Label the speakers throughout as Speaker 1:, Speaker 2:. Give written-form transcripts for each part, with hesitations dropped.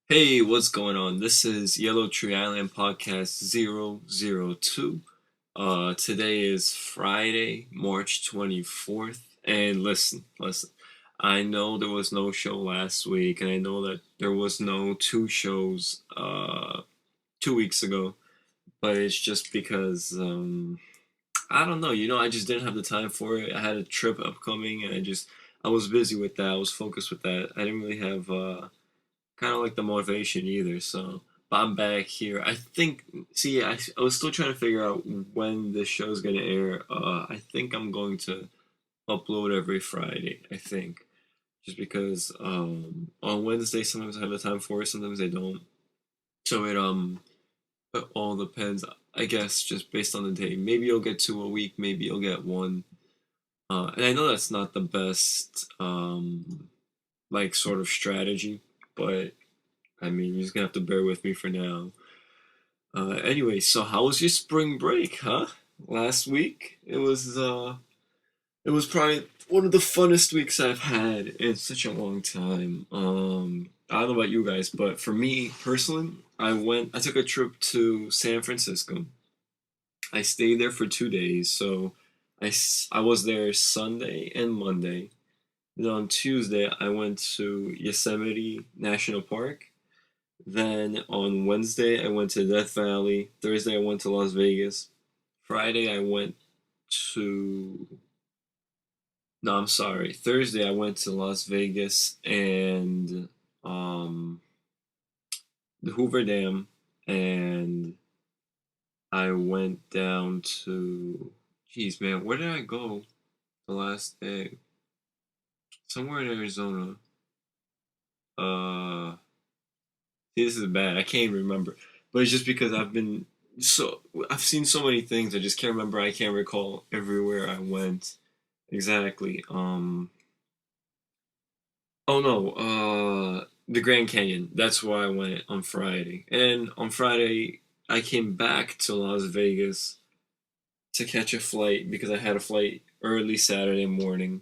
Speaker 1: Hey, what's going on? This is Yellow Tree Island Podcast 002. Today is Friday, March 24th. And listen. I know there was no show last week, and I know that there was no two shows 2 weeks ago, but it's just because I don't know, I just didn't have the time for it. I had a trip upcoming and I was busy with that. I was focused with that. I didn't really have kind of like the motivation either. So, but I'm back here. I think. See, I was still trying to figure out when this show's gonna air. I think I'm going to upload every Friday. I think just because on Wednesday sometimes I have the time for it, sometimes I don't. So it all depends. I guess just based on the day. Maybe you'll get two a week. Maybe you'll get one. And I know that's not the best like sort of strategy, but I mean, you're just gonna have to bear with me for now. Anyway, so how was your spring break, huh? Last week? It was probably one of the funnest weeks I've had in such a long time. I don't know about you guys, but for me personally, I took a trip to San Francisco. I stayed there for 2 days, so I was there Sunday and Monday. Then on Tuesday, I went to Yosemite National Park. Then on Wednesday, I went to Death Valley. Thursday, I went to Las Vegas. Friday, I went to. No, I'm sorry. Thursday, I went to Las Vegas and um, the Hoover Dam, and I went down to. Jeez, man, where did I go the last day? Somewhere in Arizona. Uh, See, this is bad. I can't even remember. But it's just because I've seen so many things. I just can't remember. I can't recall everywhere I went exactly. Oh no. The Grand Canyon. That's why I went on Friday. And on Friday, I came back to Las Vegas to catch a flight because I had a flight early Saturday morning.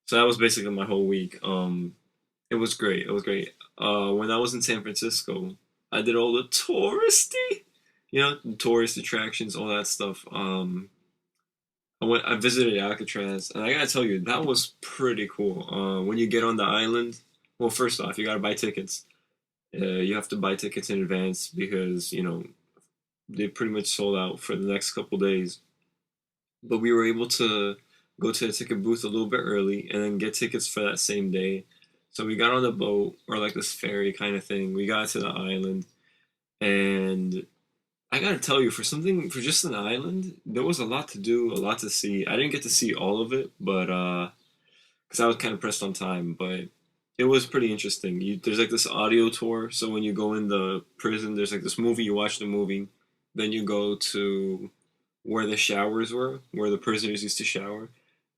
Speaker 1: So that was basically my whole week. It was great. It was great. When I was in San Francisco, I did all the touristy, tourist attractions, all that stuff. I visited Alcatraz, and I gotta tell you, that was pretty cool. When you get on the island, well, first off, you gotta buy tickets. You have to buy tickets in advance because they pretty much sold out for the next couple days. But we were able to go to the ticket booth a little bit early and then get tickets for that same day. So we got on the boat or like this ferry kind of thing. We got to the island, and I gotta tell you, for just an island, there was a lot to do, a lot to see. I didn't get to see all of it, but because I was kind of pressed on time, but it was pretty interesting. There's like this audio tour, so when you go in the prison, there's like this movie. You watch the movie, then you go to where the showers were, where the prisoners used to shower,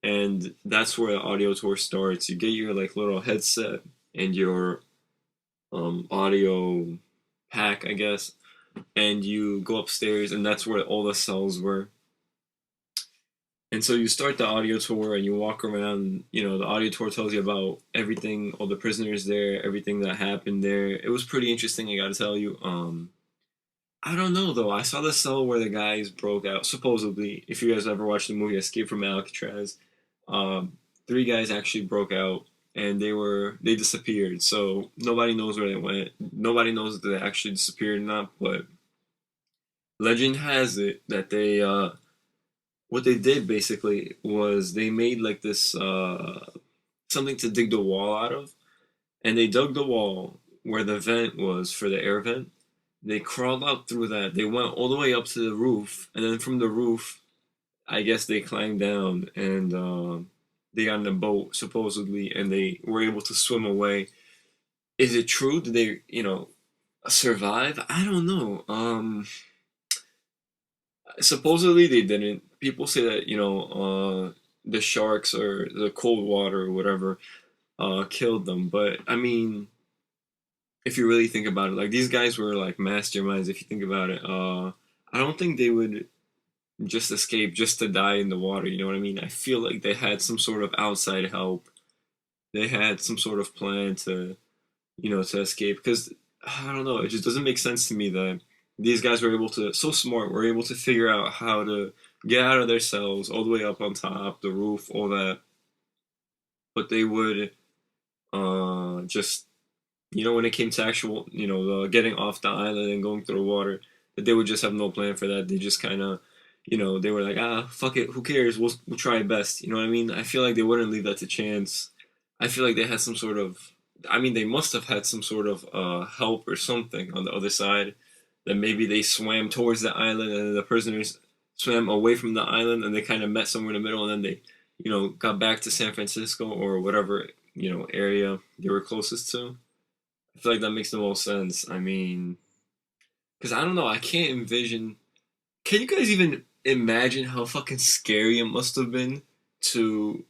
Speaker 1: and that's where the audio tour starts. You get your like little headset and your audio pack, I guess, and you go upstairs, and that's where all the cells were. And so you start the audio tour and you walk around. The audio tour tells you about everything, all the prisoners there, everything that happened there. It was pretty interesting, I gotta tell you. I don't know though. I saw the cell where the guys broke out. Supposedly, if you guys ever watched the movie Escape from Alcatraz, um, three guys actually broke out and they disappeared. So nobody knows where they went. Nobody knows if they actually disappeared or not. But legend has it that what they did basically was they made like this something to dig the wall out of, and they dug the wall where the vent was for the air vent. They crawled out through that. They went all the way up to the roof, and then from the roof, I guess they climbed down and they got in a boat supposedly, and they were able to swim away. Is it true? Did they, survive? I don't know. Supposedly they didn't. People say that the sharks or the cold water or whatever killed them, but I mean, if you really think about it, like these guys were like masterminds. If you think about it, I don't think they would just escape just to die in the water. You know what I mean? I feel like they had some sort of outside help. They had some sort of plan to escape. Because I don't know. It just doesn't make sense to me that these guys were able to, so smart, were able to figure out how to get out of their cells all the way up on top, the roof, all that. But they would just, when it came to actual, the getting off the island and going through the water, that they would just have no plan for that. They just kind of, they were like, fuck it, who cares? We'll try it best. You know what I mean? I feel like they wouldn't leave that to chance. I feel like they had some sort of, I mean, they must have had some sort of help or something on the other side. That maybe they swam towards the island and the prisoners swam away from the island and they kind of met somewhere in the middle and then they, got back to San Francisco or whatever, area they were closest to. I feel like that makes the most sense. I mean, because I don't know, I can't envision. Can you guys even imagine how fucking scary it must have been to,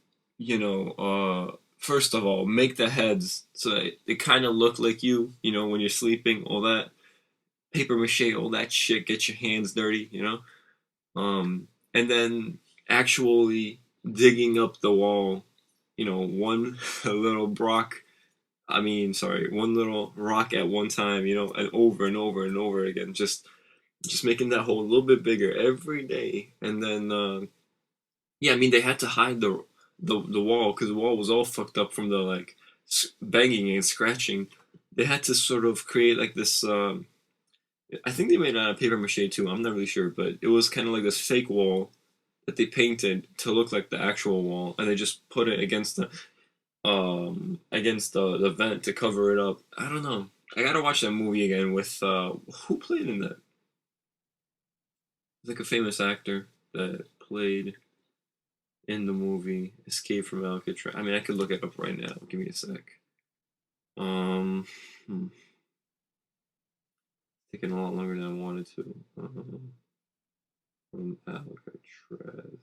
Speaker 1: first of all, make the heads so that they kind of look like you, when you're sleeping, all that paper mache, all that shit, get your hands dirty, and then actually digging up the wall, one little rock. I mean, sorry, one little rock at one time, and over and over and over again, just making that hole a little bit bigger every day, and then yeah, I mean they had to hide the wall because the wall was all fucked up from the like banging and scratching. They had to sort of create like this. I think they made it out of paper mache too. I'm not really sure, but it was kind of like this fake wall that they painted to look like the actual wall, and they just put it against the vent to cover it up. I don't know. I gotta watch that movie again with who played in that? Like a famous actor that played in the movie Escape from Alcatraz. I mean, I could look it up right now. Give me a sec. Um, hmm. Taking a lot longer than I wanted to. From Alcatraz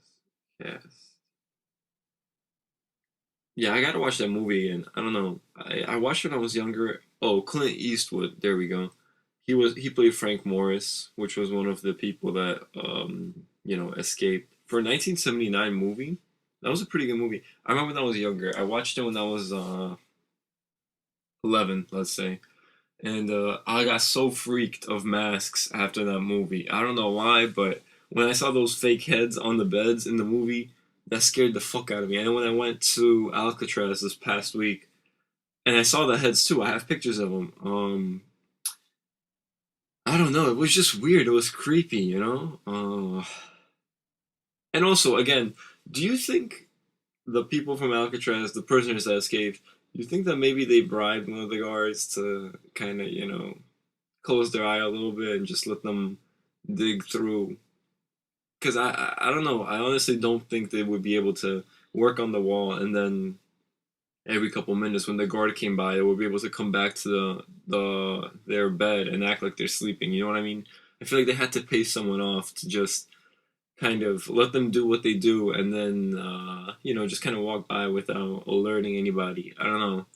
Speaker 1: cast. Yeah, I gotta watch that movie again. I don't know. I watched it when I was younger. Oh, Clint Eastwood. There we go. He played Frank Morris, which was one of the people that escaped for a 1979 movie. That was a pretty good movie. I remember when I was younger. I watched it when I was 11, let's say, and I got so freaked of masks after that movie. I don't know why, but when I saw those fake heads on the beds in the movie, that scared the fuck out of me. And when I went to Alcatraz this past week, and I saw the heads too, I have pictures of them. I don't know. It was just weird. It was creepy. And also, again, do you think the people from Alcatraz, the prisoners that escaped, do you think that maybe they bribed one of the guards to kind of, close their eye a little bit and just let them dig through? Because I don't know. I honestly don't think they would be able to work on the wall and then every couple minutes when the guard came by, they would be able to come back to their bed and act like they're sleeping. You know what I mean? I feel like they had to pay someone off to just kind of let them do what they do, and then just kind of walk by without alerting anybody. I don't know.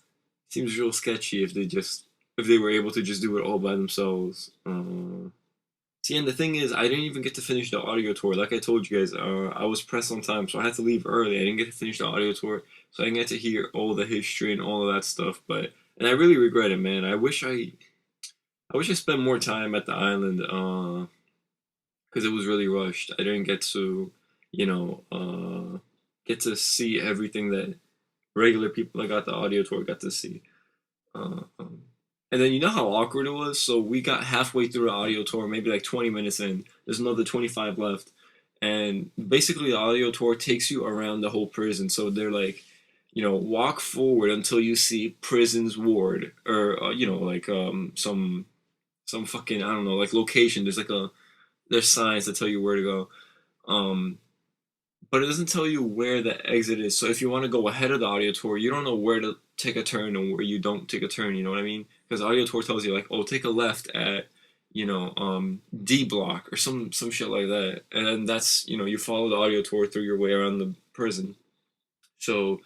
Speaker 1: Seems real sketchy if they were able to just do it all by themselves. See, and the thing is, I didn't even get to finish the audio tour. Like I told you guys, I was pressed on time, so I had to leave early. I didn't get to finish the audio tour, so I didn't get to hear all the history and all of that stuff. And I really regret it, man. I wish I spent more time at the island, because it was really rushed. I didn't get to, get to see everything that regular people that got the audio tour got to see. Uh, um, and then you know how awkward it was? So we got halfway through the audio tour, maybe like 20 minutes in. There's another 25 left. And basically, the audio tour takes you around the whole prison. So they're like, walk forward until you see prison's ward. Or, like some fucking, I don't know, like location. There's signs that tell you where to go. Um, but it doesn't tell you where the exit is. So if you want to go ahead of the audio tour, you don't know where to take a turn and where you don't take a turn. You know what I mean? Because audio tour tells you like, oh, take a left at D block or some shit like that, and then that's you follow the audio tour through your way around the prison. So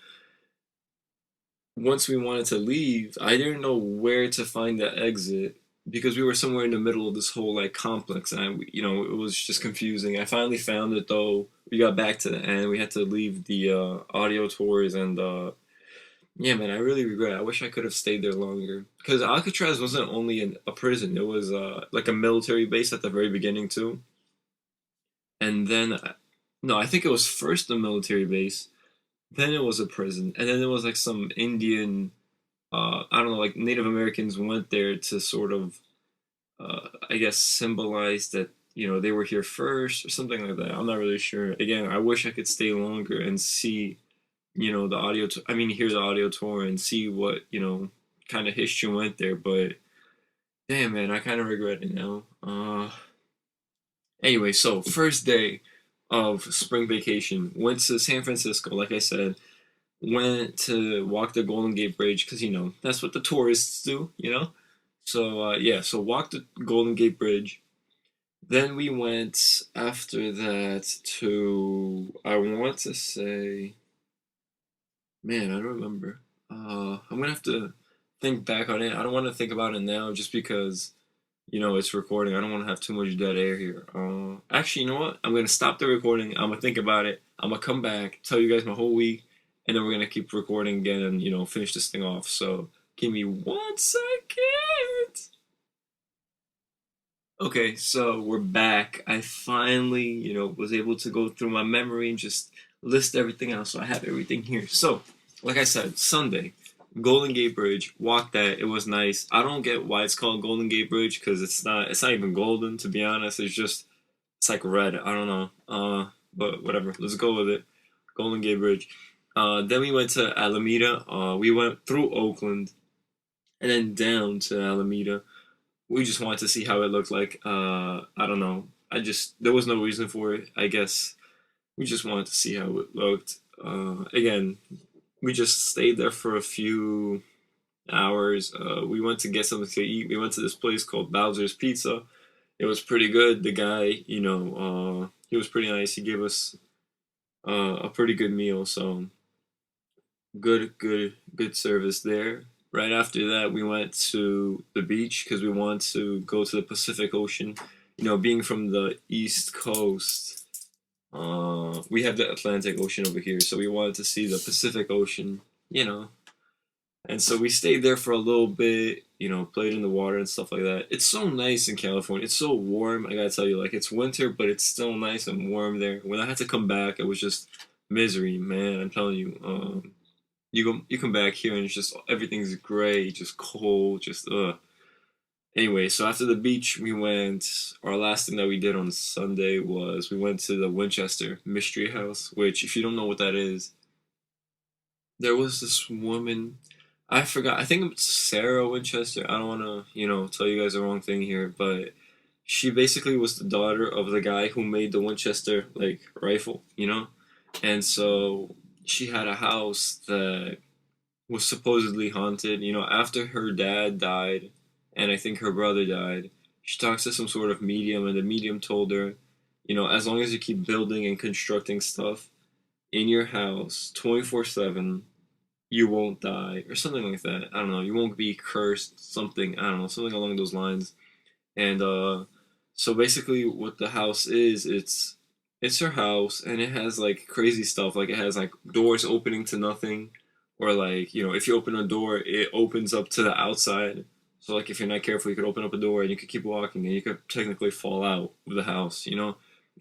Speaker 1: once we wanted to leave, I didn't know where to find the exit because we were somewhere in the middle of this whole like complex, and it was just confusing. I finally found it though. We got back to the end. We had to leave the audio tours and Yeah, man, I really regret it. I wish I could have stayed there longer. Because Alcatraz wasn't only a prison, it was like a military base at the very beginning too. And then, no, I think it was first a military base, then it was a prison, and then it was like some Indian, I don't know, like Native Americans went there to sort of, I guess, symbolize that, they were here first or something like that. I'm not really sure. Again, I wish I could stay longer and see, the audio, I mean, hear the audio tour and see what, kind of history went there, but damn, man, I kind of regret it now. Anyway, so first day of spring vacation, went to San Francisco, like I said, went to walk the Golden Gate Bridge because, that's what the tourists do. So, yeah, so walked the Golden Gate Bridge. Then we went after that to, I want to say, man, I don't remember. I'm gonna have to think back on it. I don't want to think about it now just because, it's recording. I don't want to have too much dead air here. Actually, you know what? I'm gonna stop the recording. I'm gonna think about it. I'm gonna come back, tell you guys my whole week, and then we're gonna keep recording again and finish this thing off. So give me 1 second. Okay, so we're back. I finally, was able to go through my memory and just list everything out. So I have everything here. So, like I said, Sunday, Golden Gate Bridge, walked that. It was nice. I don't get why it's called Golden Gate Bridge because it's not even golden, to be honest. It's like red. I don't know. But whatever. Let's go with it. Golden Gate Bridge. Then we went to Alameda. We went through Oakland and then down to Alameda. We just wanted to see how it looked like. I don't know. There was no reason for it. I guess we just wanted to see how it looked. Again, we just stayed there for a few hours. We went to get something to eat. We went to this place called Bowser's Pizza. It was pretty good. The guy, he was pretty nice. He gave us a pretty good meal. So good service there. Right after that, we went to the beach because we wanted to go to the Pacific Ocean. Being from the East Coast, we have the Atlantic Ocean over here, so we wanted to see the Pacific Ocean. You know, and so we stayed there for a little bit. Played in the water and stuff like that. It's so nice in California. It's so warm. I gotta tell you, like it's winter, but it's still nice and warm there. When I had to come back, it was just misery, man. I'm telling you. You come back here and it's just everything's gray, just cold, just ugh. Anyway, so after the beach, we went. Our last thing that we did on Sunday was we went to the Winchester Mystery House, which, if you don't know what that is, there was this woman. I forgot. I think it's Sarah Winchester. I don't want to, tell you guys the wrong thing here, but she basically was the daughter of the guy who made the Winchester like rifle. And so she had a house that was supposedly haunted. After her dad died, and I think her brother died, she talks to some sort of medium, and the medium told her, as long as you keep building and constructing stuff in your house 24/7, you won't die, or something like that. I don't know. You won't be cursed, something, I don't know, something along those lines. And so basically, what the house is, it's her house, and it has like crazy stuff. Like it has like doors opening to nothing, or like if you open a door, it opens up to the outside. So like if you're not careful, you could open up a door and you could keep walking, and you could technically fall out of the house. It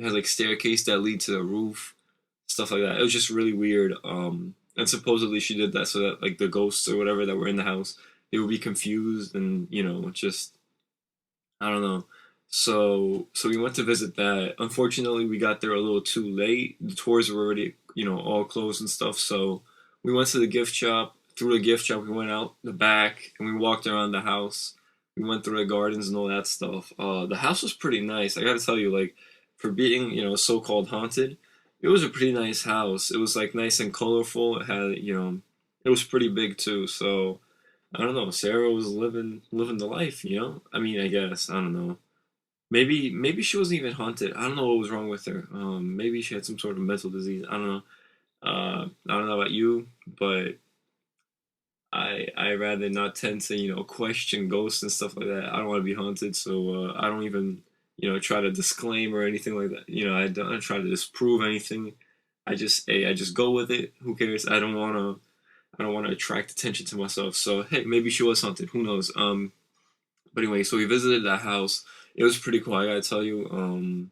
Speaker 1: has like staircase that lead to the roof, stuff like that. It was just really weird. And supposedly she did that so that like the ghosts or whatever that were in the house, they would be confused and just I don't know. So we went to visit that. Unfortunately, we got there a little too late. The tours were already, all closed and stuff. So we went to the gift shop. Through the gift shop, we went out the back and we walked around the house. We went through the gardens and all that stuff. The house was pretty nice. I gotta tell you, like, for being, so-called haunted, it was a pretty nice house. It was like nice and colorful. It had, it was pretty big too. So I don't know. Sarah was living the life. I mean, I guess I don't know. Maybe she wasn't even haunted. I don't know what was wrong with her. Maybe she had some sort of mental disease. I don't know. I don't know about you, but I rather not tend to question ghosts and stuff like that. I don't want to be haunted, so I don't even try to disclaim or anything like that. I don't try to disprove anything. I just go with it. Who cares? I don't want to. I don't want to attract attention to myself. So hey, maybe she was haunted. Who knows? But anyway, so we visited that house. It was pretty cool. I gotta tell you.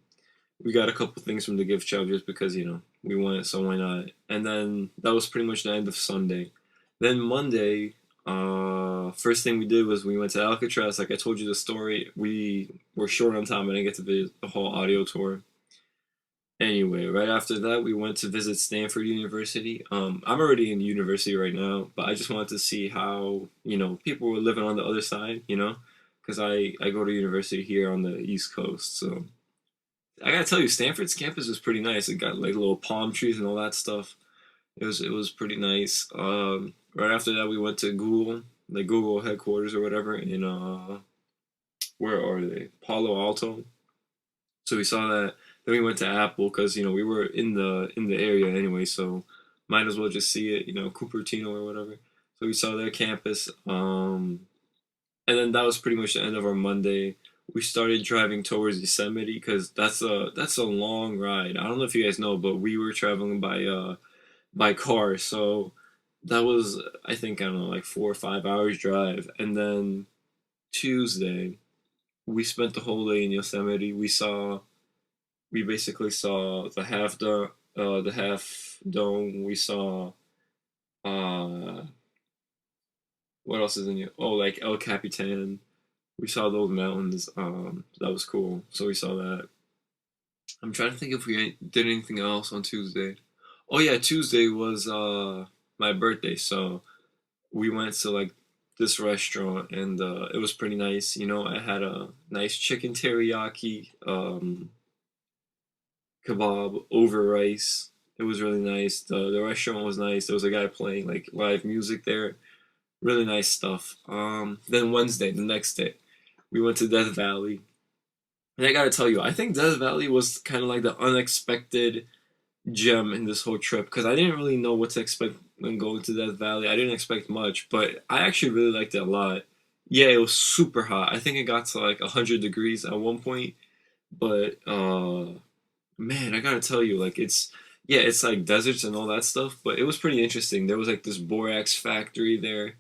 Speaker 1: We got a couple things from the gift shop just because we went, so why not? And then that was pretty much the end of Sunday. Then Monday, first thing we did was we went to Alcatraz. Like I told you the story, we were short on time. I didn't get to visit the whole audio tour. Anyway, right after that, we went to visit Stanford University. I'm already in university right now, but I just wanted to see how people were living on the other side. Because I go to university here on the East Coast, so I gotta tell you, Stanford's campus is pretty nice. It got like little palm trees and all that stuff. It was pretty nice. Right after that, we went to Google, like Google headquarters or whatever in where are they? Palo Alto. So we saw that. Then we went to Apple because we were in the area anyway, so might as well just see it. Cupertino or whatever. So we saw their campus. And then that was pretty much the end of our Monday. We started driving towards Yosemite because that's a long ride. I don't know if you guys know, but we were traveling by car, so that was I think I don't know like 4 or 5 hours drive. And then Tuesday we spent the whole day in Yosemite. We basically saw the half dome. We saw uh what else is in here? Oh, like El Capitan. We saw those mountains. That was cool. So we saw that. I'm trying to think if we did anything else on Tuesday. Oh yeah, Tuesday was my birthday, so we went to like this restaurant and it was pretty nice. I had a nice chicken teriyaki kebab over rice. It was really nice. The restaurant was nice. There was a guy playing like live music there. Really nice stuff. Then Wednesday, the next day, we went to Death Valley. And I gotta tell you, I think Death Valley was kind of like the unexpected gem in this whole trip because I didn't really know what to expect when going to Death Valley. I didn't expect much, but I actually really liked it a lot. Yeah, it was super hot. I think it got to like 100 degrees at one point, but man, I gotta tell you, like yeah, it's like deserts and all that stuff, but it was pretty interesting. There was like this borax factory there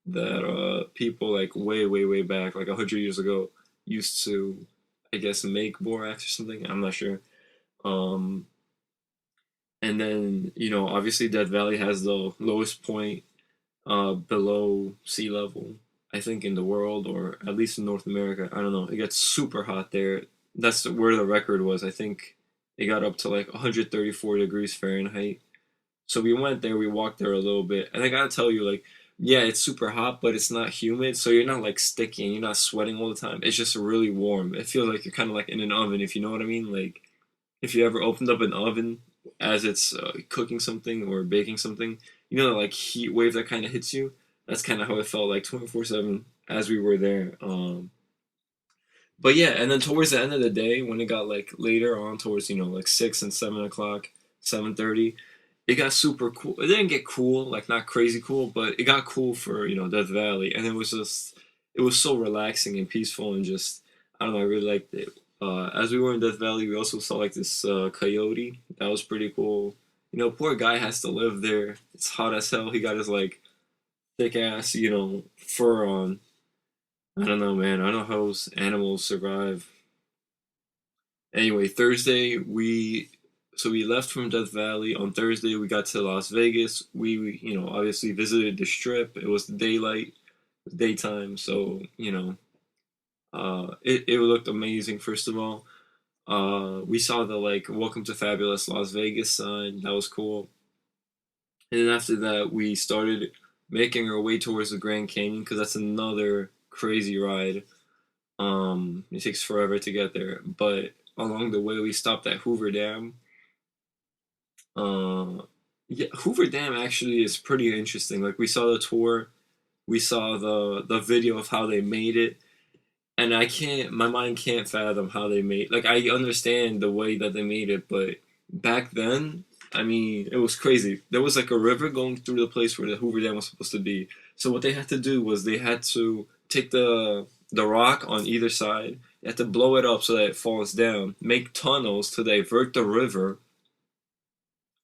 Speaker 1: that people like way way way back like 100 years ago used to, I guess, make borax or something. I'm not sure. Um, and then obviously Death Valley has the lowest point below sea level, I think, in the world, or at least in North America. I don't know. It gets super hot there. That's where the record was. I think it got up to like 134 degrees Fahrenheit. So we went there, we walked there a little bit, and I gotta tell you, like, yeah, it's super hot, but it's not humid, so you're not like sticky and you're not sweating all the time. It's just really warm. It feels like you're kind of like in an oven, if you know what I mean. Like, if you ever opened up an oven as it's cooking something or baking something, that like heat wave that kind of hits you. That's kind of how it felt like 24/7 as we were there. But yeah, and then towards the end of the day, when it got like later on, towards like 6 and 7 o'clock, 7:30, it got super cool. It didn't get cool, like not crazy cool, but it got cool for Death Valley, and it was so relaxing and peaceful and just I don't know, I really liked it. As we were in Death Valley, we also saw like this coyote. That was pretty cool. Poor guy has to live there. It's hot as hell. He got his like thick ass, fur on. I don't know, man. I don't know how those animals survive. Anyway, Thursday we left from Death Valley. On Thursday we got to Las Vegas. We obviously visited the Strip. It was daytime, so it looked amazing. First of all, we saw the like "Welcome to Fabulous Las Vegas" sign. That was cool. And then after that, we started making our way towards the Grand Canyon because that's another crazy ride. It takes forever to get there, but along the way we stopped at Hoover Dam. Uh, yeah, Hoover Dam actually is pretty interesting. Like we saw the tour, we saw the video of how they made it, and my mind can't fathom how they made. Like I understand the way that they made it, but back then, I mean, it was crazy. There was like a river going through the place where the Hoover Dam was supposed to be. So what they had to do was they had to take the rock on either side. They had to blow it up so that it falls down. Make tunnels to divert the river,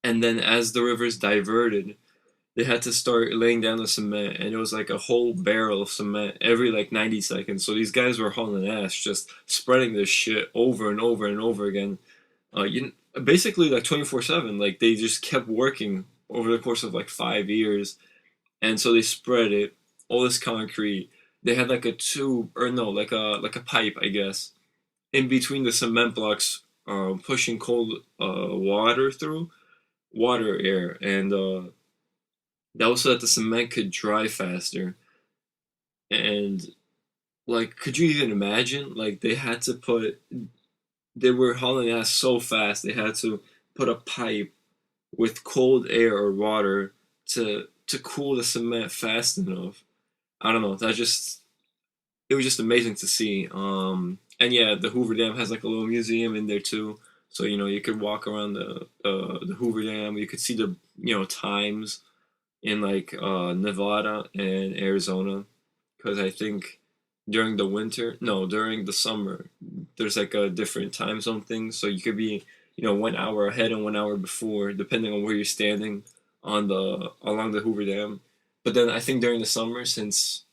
Speaker 1: and then as the river's diverted, they had to start laying down the cement, and it was like a whole barrel of cement every like 90 seconds. So these guys were hauling ass, just spreading this shit over and over and over again. You basically like 24/7. Like they just kept working over the course of like 5 years, and so they spread it, all this concrete. They had like a tube, or no, like a pipe, I guess, in between the cement blocks, pushing cold water through, water air, and that was so that the cement could dry faster. And like, could you even imagine? Like, they were hauling ass so fast, they had to put a pipe with cold air or water to cool the cement fast enough. I don't know. It was just amazing to see. And yeah, the Hoover Dam has like a little museum in there too. So you could walk around the Hoover Dam. You could see the times in like Nevada and Arizona, because I think during the winter, no, during the summer, there's like a different time zone thing. So you could be 1 hour ahead and 1 hour before, depending on where you're standing on the along the Hoover Dam. But then I think during the summer, since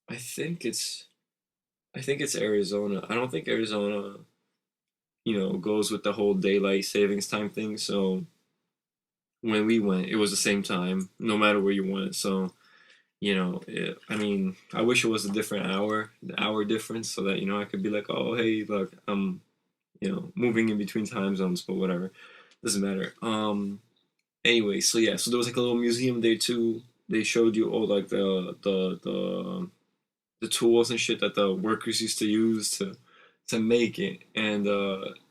Speaker 1: I think it's I think it's Arizona. I don't think Arizona, goes with the whole daylight savings time thing. So when we went, it was the same time, no matter where you went. So, I mean, I wish it was a different hour, the hour difference, so that, I could be like, oh, hey, look, I'm, moving in between time zones, but whatever. Doesn't matter. Anyway, so yeah, so there was like a little museum there too. They showed you all like the tools and shit that the workers used to use to make it, and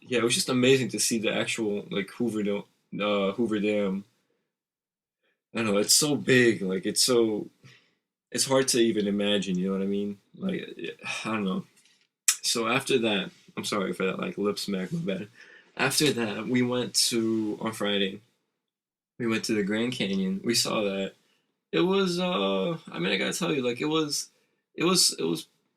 Speaker 1: yeah, it was just amazing to see the actual like Hoover Dam. I don't know, it's so big, like it's hard to even imagine. You know what I mean? Like I don't know. So after that, I'm sorry for that like lip smack, my bad. After that, we went to on Friday. We went to the Grand Canyon. We saw that. It was I mean I gotta tell you, like it was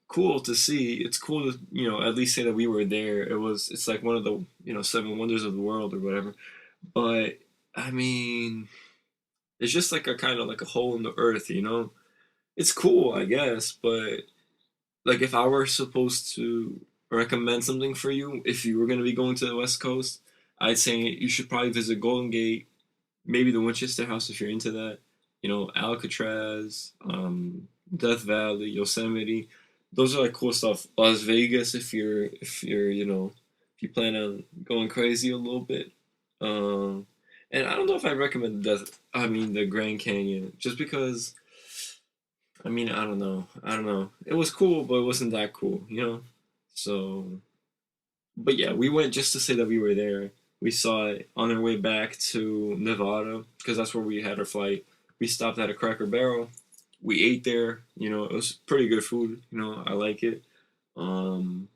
Speaker 1: cool to see. It's cool to, at least say that we were there. It's like one of the, seven wonders of the world or whatever. But I mean, it's just like a kind of like a hole in the earth. It's cool, I guess, but like if I were supposed to recommend something for you, if you were going to be going to the West Coast, I'd say you should probably visit Golden Gate, maybe the Winchester House if you're into that. Alcatraz, Death Valley, Yosemite. Those are like cool stuff. Las Vegas if you're if you plan on going crazy a little bit. Um, and I don't know if I recommend the Grand Canyon, just because I mean I don't know. I don't know. It was cool, but it wasn't that cool. So, but yeah, we went just to say that we were there. We saw it on our way back to Nevada, because that's where we had our flight. We stopped at a Cracker Barrel. We ate there. It was pretty good food. I like it. Um,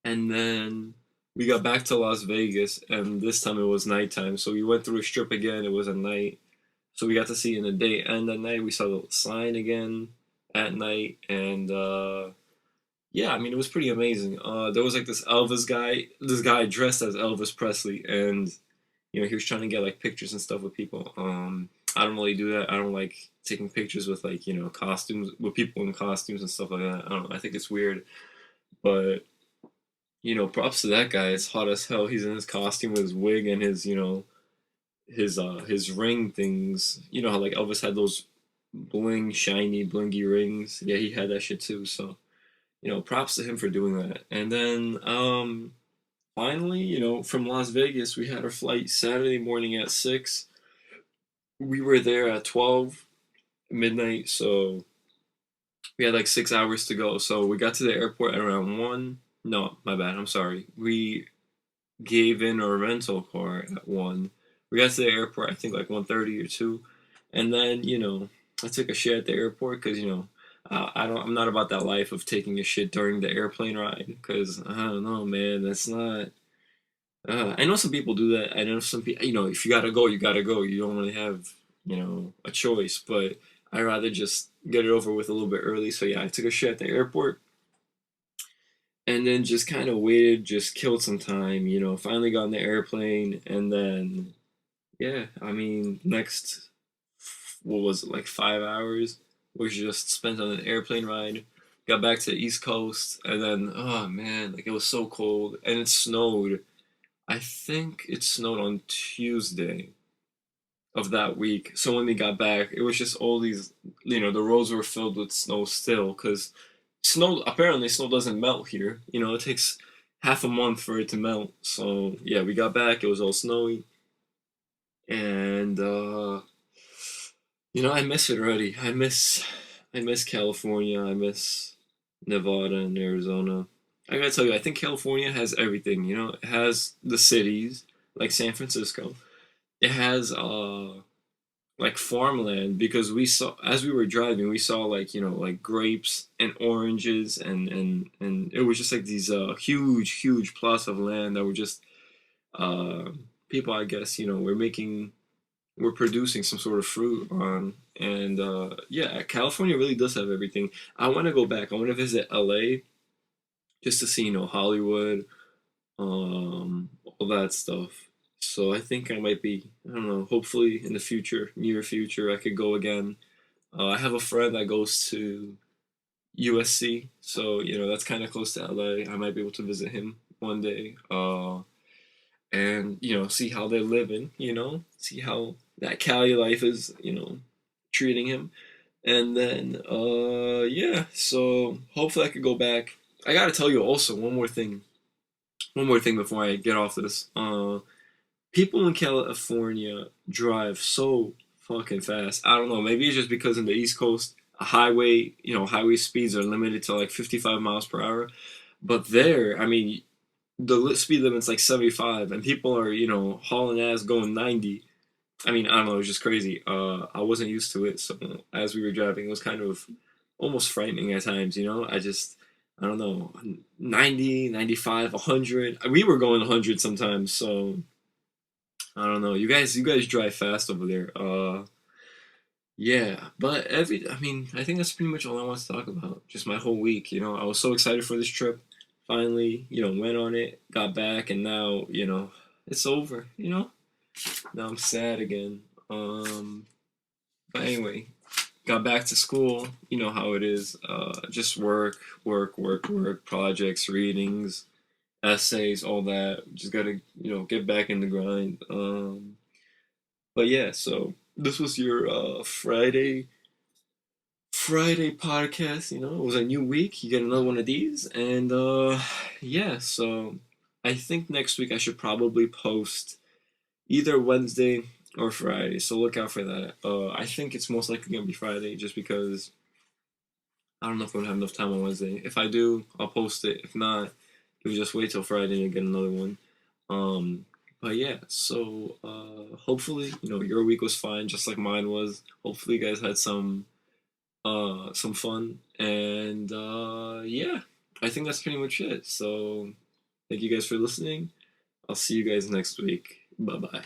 Speaker 1: and then we got back to Las Vegas, and this time it was nighttime. So we went through a strip again. It was at night. So we got to see in the day and at night. We saw the sign again at night, and yeah, I mean, it was pretty amazing. There was like this guy dressed as Elvis Presley, and he was trying to get like pictures and stuff with people. I don't really do that. I don't like taking pictures with like costumes with people in costumes and stuff like that. I don't know. I think it's weird, but props to that guy. It's hot as hell. He's in his costume with his wig and his ring things. You know how like Elvis had those shiny, blingy rings. Yeah, he had that shit too. So props to him for doing that. And then finally, from Las Vegas, we had our flight Saturday morning at 6. We were there at 12 midnight, so we had like 6 hours to go. So we got to the airport at around 1. No, my bad. I'm sorry. We gave in our rental car at 1. We got to the airport, I think like 1:30 or 2. And then, I took a shit at the airport because, I'm not about that life of taking a shit during the airplane ride, because I don't know, man. That's not. I know some people do that. I know some people. If you gotta go, you gotta go. You don't really have a choice. But I rather just get it over with a little bit early. So yeah, I took a shit at the airport, and then just kind of waited, just killed some time. Finally got on the airplane, and then yeah, I mean next what was it, like 5 hours, which just spent on an airplane ride. Got back to the East Coast, and then oh man, like it was so cold, and it snowed. I think it snowed on Tuesday of that week. So when we got back, it was just all these, the roads were filled with snow still, because snow doesn't melt here. It takes half a month for it to melt. So yeah, we got back, it was all snowy, and I miss it already. I miss California. I miss Nevada and Arizona. I gotta tell you, I think California has everything. It has the cities like San Francisco. It has like farmland, because we saw, as we were driving, we saw like like grapes and oranges, and it was just like these huge plots of land that were just uh people, I guess, we're producing some sort of fruit on. And yeah, California really does have everything. I want to go back. I want to visit LA just to see, Hollywood, all that stuff. So I think I might be, I don't know, hopefully in the future, near future, I could go again. I have a friend that goes to USC, so that's kind of close to LA. I might be able to visit him one day, and see how they're living. See how that Cali life is, treating him. And then yeah, so hopefully I could go back. I gotta tell you also one more thing before I get off this. People in California drive so fucking fast. I don't know. Maybe it's just because in the East Coast, highway speeds are limited to like 55 miles per hour. But there, I mean, the speed limit's like 75, and people are, hauling ass going 90. I mean, I don't know. It's just crazy. I wasn't used to it, so as we were driving, it was kind of almost frightening at times. I don't know, 90, 95, 100. We were going 100 sometimes, so I don't know. You guys drive fast over there. Yeah, but I mean, I think that's pretty much all I want to talk about. Just my whole week. I was so excited for this trip. Finally, went on it, got back, and now, it's over. Now I'm sad again. But anyway, got back to school. You know how it is. Just work, projects, readings, essays, all that. Just gotta, get back in the grind. But yeah, so this was your Friday podcast. It was a new week. You get another one of these, and yeah. So I think next week I should probably post either Wednesday or Friday. So look out for that. I think it's most likely gonna be Friday, just because I don't know if I'm gonna have enough time on Wednesday. If I do, I'll post it. If not, you'll just wait till Friday and get another one. Um, but yeah, so hopefully, your week was fine, just like mine was. Hopefully, you guys had some fun, and yeah, I think that's pretty much it. So thank you guys for listening. I'll see you guys next week. Bye bye.